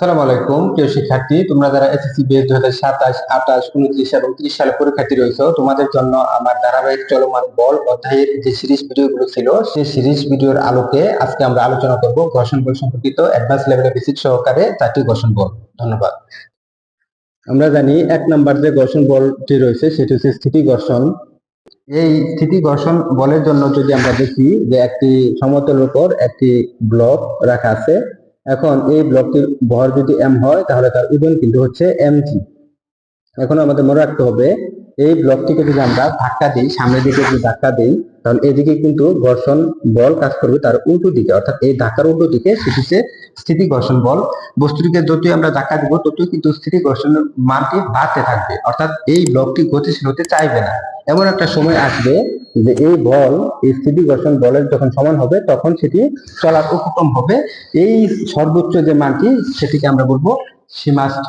আসসালামু আলাইকুম প্রিয় শিক্ষার্থী, তোমরা যারা এসএসসি বেস 2027, 28, 29 এবং 30 সালে পরীক্ষার্থী রয়েছে, তোমাদের জন্য আমার ধারাবাহিক চলমান বল অধ্যায়ের যে সিরিজ ভিডিওগুলো ছিল, সেই সিরিজ ভিডিওর আলোকে আজকে আমরা আলোচনা করব ঘর্ষণ বল সম্পর্কিত অ্যাডভান্স লেভেলের বেসিক সহকারে 4টি ঘর্ষণ বল। ধন্যবাদ। আমরা জানি 1 নাম্বার যে ঘর্ষণ বলটি রয়েছে সেটি হচ্ছে স্থিতি ঘর্ষণ। এই স্থিতি ঘর্ষণ বলের জন্য যদি আমরা দেখি যে একটি সমতলের উপর একটি ব্লক রাখা আছে, এখন এই ব্লকটির ভর যদি m হয় তাহলে তার ওজন কিন্তু হচ্ছে mg। এখন আমাদের মনে রাখতে হবে এই ব্লকটিকে যদি আমরা ধাক্কা দিই, সামনের দিকে যদি ধাক্কা দিই, তাহলে এদিকে কিন্তু ঘর্ষণ বল কাজ করবে তার উল্টো দিকে, অর্থাৎ এই ধাক্কার উল্টো দিকে, সেটি হচ্ছে স্থিতি ঘর্ষণ বল। বস্তুটিকে যতই আমরা ধাক্কা দিব ততই কিন্তু স্থিতি ঘর্ষণের মানটি বাড়তে থাকবে, অর্থাৎ এই ব্লকটি গতিশীল হতে চাইবে না। এমন একটা সময় আসবে যে এই বল, এই স্থিতি ঘর্ষণ বলের যখন সমান হবে তখন সেটি চলার উপক্রম হবে। এই সর্বোচ্চ যে মানটি সেটিকে আমরা বলবো সীমাস্থ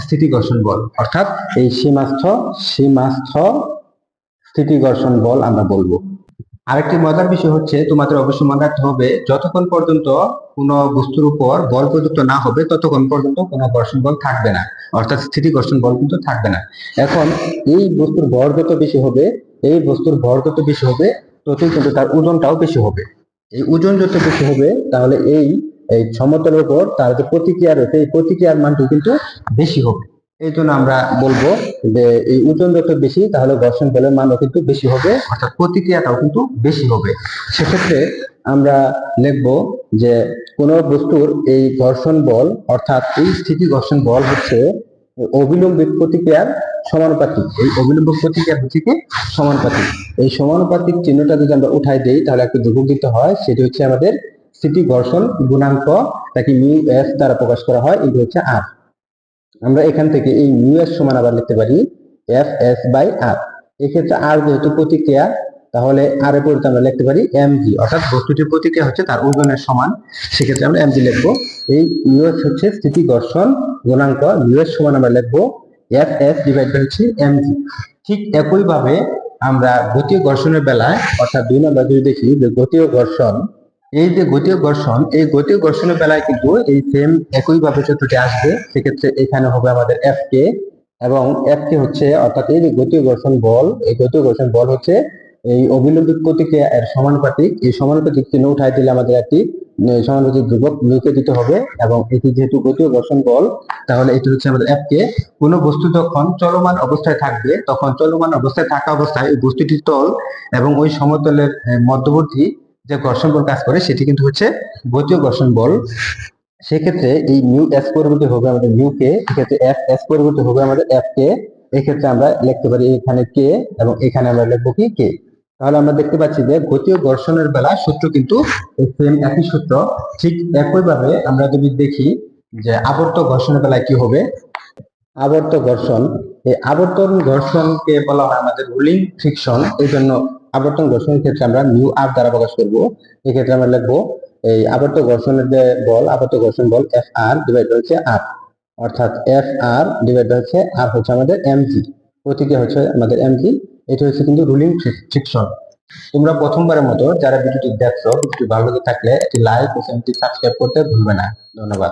স্থিতি ঘর্ষণ বল, অর্থাৎ এই সীমাস্থ স্থিতি ঘর্ষণ বল আমরা বলবো। আরেকটি মজার বিষয় হচ্ছে, তোমাদের অবশ্যই মনে রাখতে হবে যতক্ষণ পর্যন্ত কোনো বস্তুর উপর বল প্রযুক্ত না হবে ততক্ষণ পর্যন্ত কোনো ঘর্ষণ বল থাকবে না, অর্থাৎ স্থিতি ঘর্ষণ বল কিন্তু থাকবে না। এখন এই বস্তুর ভর যত বেশি হবে, ততই কিন্তু তার ওজনটাও বেশি হবে। এই ওজন যত বেশি হবে তাহলে এই এই সমতলের উপর তার যে প্রতিক্রিয়া রয়েছে এই প্রতিক্রিয়ার মানটি কিন্তু বেশি হবে। এই জন্য আমরা বলবো যে এই ওজন যত বেশি তাহলে ঘর্ষণ বলের মানও কিন্তু বেশি হবে, অর্থাৎ প্রতিক্রিয়াটাও কিন্তু বেশি হবে। সেক্ষেত্রে আমরা লিখবো যে কোন বস্তুর এই ঘর্ষণ বল অর্থাৎ এই স্থিতি ঘর্ষণ বল হচ্ছে অবিলম্বিত প্রতিক্রিয়ার সমানুপাতিক। এই অবিলম্বিত প্রতিক্রিয়া হচ্ছে কি সমানুপাতিক। এই সমানুপাতিক চিহ্নটা যদি আমরা উঠাই দেই তাহলে একটা ধ্রুবক দিতে হয়, সেটি হচ্ছে আমাদের স্থিতি ঘর্ষণ গুণাঙ্ক, তাকে মিউ এফ দ্বারা প্রকাশ করা হয়, এটি হচ্ছে আর। আমরা এখান থেকে এই মিউ এস সমান আবার লিখতে পারি এফ এস বাই আর। এক্ষেত্রে আর যেহেতু প্রতিক্রিয়া, তাহলে আর এর পরিবর্তে আমরা লিখতে পারি এমজি, অর্থাৎ বস্তুটির প্রতিক্রিয়া হচ্ছে তার ওজনের সমান, সেক্ষেত্রে আমরা এমজি লিখবো। এই মিউ এস হচ্ছে স্থিতি ঘর্ষণ গুণাঙ্ক, মিউ এস সমান আমরা লিখবো এফ এস ডিভাইড বাই হচ্ছে এমজি। ঠিক একইভাবে আমরা গতীয় ঘর্ষণের বেলায়, অর্থাৎ 2 নম্বর যদি দেখি যে গতীয় ঘর্ষণ, এই যে গতীয় ঘর্ষণ, এই গতীয় ঘর্ষণের বেলায় কিন্তু এই সেম একইভাবে চিত্রটি আসবে। সেক্ষেত্রে এখানে হবে আমাদের এফ কে, এবং এফ কে হচ্ছে, অর্থাৎ এই যে গতীয় ঘর্ষণ বল, এই গতীয় ঘর্ষণ বল হচ্ছে এই অবিলম্বিত প্রতিক্রিয়া এর সমানুপাতিক। এই সমানুপাতিক চিহ্ন উঠাই দিলে আমাদের একটি সমানুপাতিক ধ্রুবক মিউকে দিতে হবে, এবং এটি যেহেতু গতীয় ঘর্ষণ বল তাহলে এটি হচ্ছে আমাদের এফ কে। কোনো বস্তু যখন চলমান অবস্থায় থাকবে তখন চলমান অবস্থায় থাকা অবস্থায় ওই বস্তুটির তল এবং ওই সমতলের মধ্যবর্তী যে ঘর্ষণ বল কাজ করে সেটি কিন্তু হচ্ছে গতীয় ঘর্ষণ বল। সেক্ষেত্রে এই মিউ এস পরিবর্তে হবে আমাদের মিউ কে, এক্ষেত্রে এফ এস পরিবর্তে হবে আমাদের এফ কে। এক্ষেত্রে আমরা লিখতে পারি এখানে কে এবং এখানে আমরা লিখবো কি কে। তাহলে আমরা দেখতে পাচ্ছি যে গতীয় ঘর্ষণের বেলা সূত্র কিন্তু সেম একই সূত্র। ঠিক একইভাবে আমরা যদি দেখি যে আবর্ত ঘর্ষণের বেলায় কি হবে। আবর্ত ঘর্ষণ, এই আবর্তন ঘর্ষণকে বলা হয় আমাদের রুলিং ফ্রিকশন। এই জন্য আবর্তন ঘর্ষণের ক্ষেত্রে আমরা মিউ আর দ্বারা প্রকাশ করব। এক্ষেত্রে আমরা লিখবো এই আবর্ত ঘর্ষণের যে বল, আবর্ত ঘর্ষণ বল এফ আর ডিভাইড হচ্ছে আর, অর্থাৎ এফ আর ডিভাইড হচ্ছে আর হচ্ছে আমাদের এমজি, প্রতিক্রিয়া হচ্ছে আমাদের এমজি। এটা হচ্ছে কিন্তু রুলিং ফ্রিকশন। তোমরা প্রথমবারের মতো যারা ভিডিওটি দেখছো, ভিডিওটি ভালো লেগে থাকলে একটি লাইক ও চ্যানেলটি সাবস্ক্রাইব করতে ভুলবে না। ধন্যবাদ।